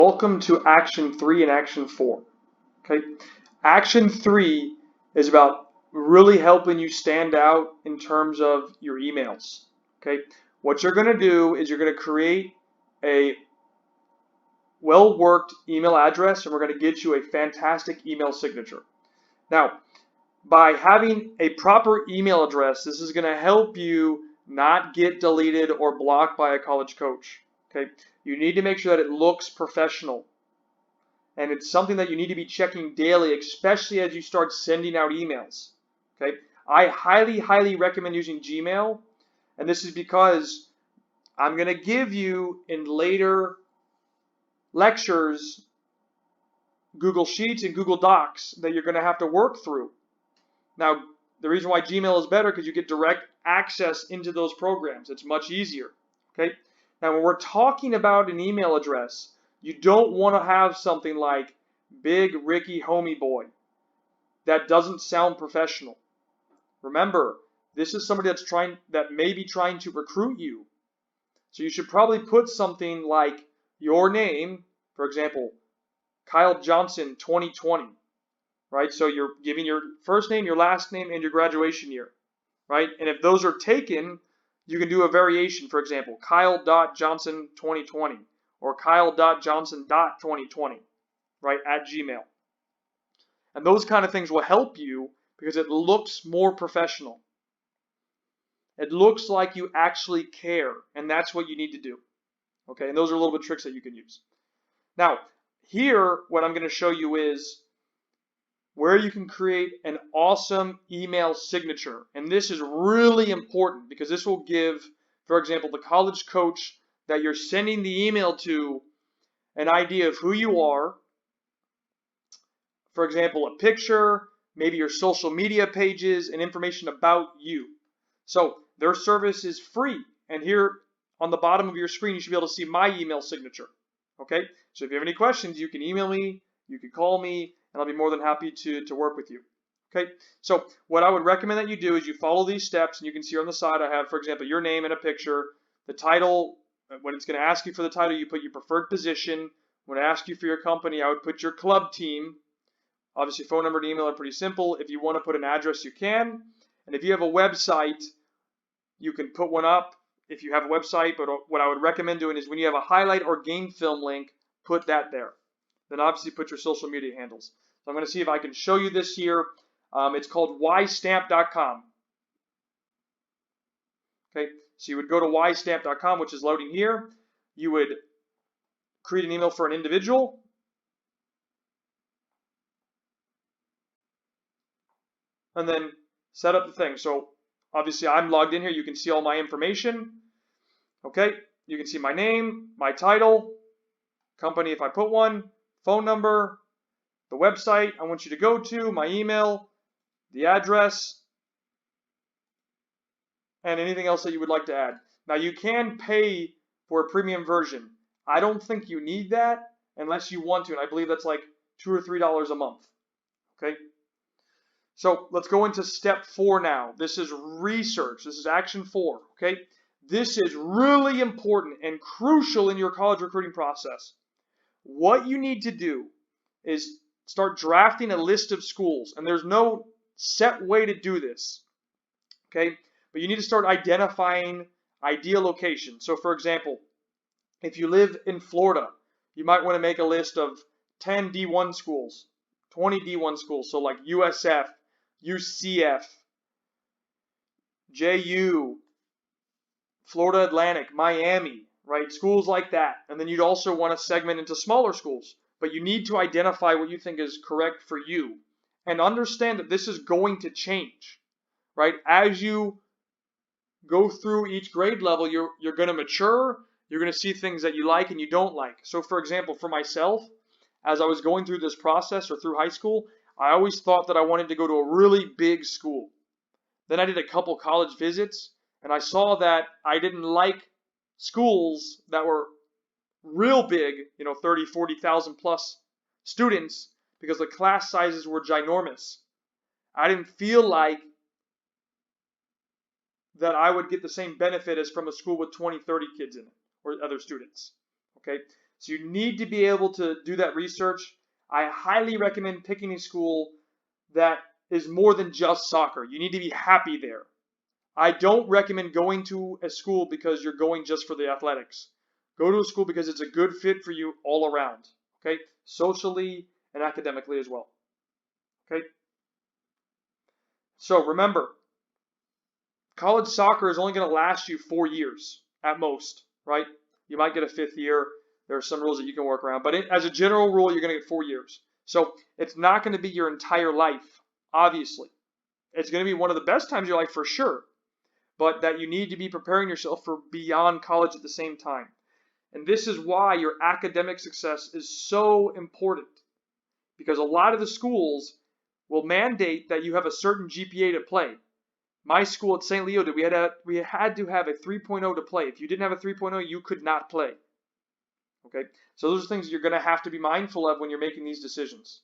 Welcome to Action 3 and Action 4. Okay? Action 3 is about really helping you stand out in terms of your emails. Okay? What you're going to do is you're going to create a well-worked email address, and we're going to get you a fantastic email signature. Now, by having a proper email address, this is going to help you not get deleted or blocked by a college coach. Okay? You need to make sure that it looks professional. And it's something that you need to be checking daily, especially as you start sending out emails. Okay? I highly recommend using Gmail, and this is because I'm going to give you in later lectures Google Sheets and Google Docs that you're going to have to work through. Now, the reason why Gmail is better because you get direct access into those programs. It's much easier. Okay? Now, when we're talking about an email address, you don't want to have something like Big Ricky Homie Boy. That doesn't sound professional. Remember, this is somebody that may be trying to recruit you. So you should probably put something like your name, for example, Kyle Johnson 2020, right? So you're giving your first name, your last name, and your graduation year, right? And if those are taken, you can do a variation, for example, Kyle.Johnson 2020 or Kyle.Johnson.2020, right, at Gmail. And those kind of things will help you because it looks more professional. It looks like you actually care, and that's what you need to do. Okay, and those are a little bit tricks that you can use. Now, here, what I'm going to show you is where you can create an awesome email signature. And this is really important because this will give, for example, the college coach that you're sending the email to an idea of who you are. For example, a picture, maybe your social media pages, and information about you. So their service is free. And here on the bottom of your screen, you should be able to see my email signature. Okay? So if you have any questions, you can email me, you can call me, and I'll be more than happy to work with you. Okay? So what I would recommend that you do is you follow these steps, and you can see on the side I have, for example, your name and a picture. The title, when it's going to ask you for the title, you put your preferred position. When I ask you for your company, I would put your club team. Obviously, phone number and email are pretty simple. If you want to put an address, you can. And if you have a website, you can put one up if you have a website. But what I would recommend doing is when you have a highlight or game film link, put that there. Then obviously put your social media handles. So I'm going to see if I can show you this here. It's called ystamp.com. Okay, so you would go to ystamp.com, which is loading here. You would create an email for an individual. And then set up the thing. So obviously I'm logged in here. You can see all my information. Okay, you can see my name, my title, company if I put one, phone number, the website I want you to go to, my email, the address, and anything else that you would like to add. Now you can pay for a premium version. I don't think you need that unless you want to, and I believe that's like $2 or $3 a month. Okay. So let's go into step 4 now. This is research. This is action 4. Okay. This is really important and crucial in your college recruiting process. What you need to do is start drafting a list of schools, and there's no set way to do this. Okay. But you need to start identifying ideal locations. So for example, if you live in Florida, you might want to make a list of 10 D1 schools, 20 D1 schools. So like USF, UCF, JU, Florida Atlantic, Miami, right? Schools like that. And then you'd also want to segment into smaller schools. But you need to identify what you think is correct for you. And understand that this is going to change, right? As you go through each grade level, you're going to mature. You're going to see things that you like and you don't like. So for example, for myself, as I was going through this process or through high school, I always thought that I wanted to go to a really big school. Then I did a couple college visits, and I saw that I didn't like schools that were real big, 30, 40,000 plus students, because the class sizes were ginormous. I didn't feel like that I would get the same benefit as from a school with 20, 30 kids in it or other students. Okay, So you need to be able to do that research. I highly recommend picking a school that is more than just soccer. You need to be happy there. I don't recommend going to a school because you're going just for the athletics. Go to a school because it's a good fit for you all around, okay? Socially and academically as well, okay? So remember, college soccer is only going to last you 4 years at most, right? You might get a 5th year. There are some rules that you can work around, but as a general rule, you're going to get 4 years. So it's not going to be your entire life, obviously. It's going to be one of the best times of your life for sure, but that you need to be preparing yourself for beyond college at the same time. And this is why your academic success is so important, because a lot of the schools will mandate that you have a certain GPA to play. My school at St. Leo, we had to have a 3.0 to play. If you didn't have a 3.0, you could not play. Okay, so those are things you're going to have to be mindful of when you're making these decisions.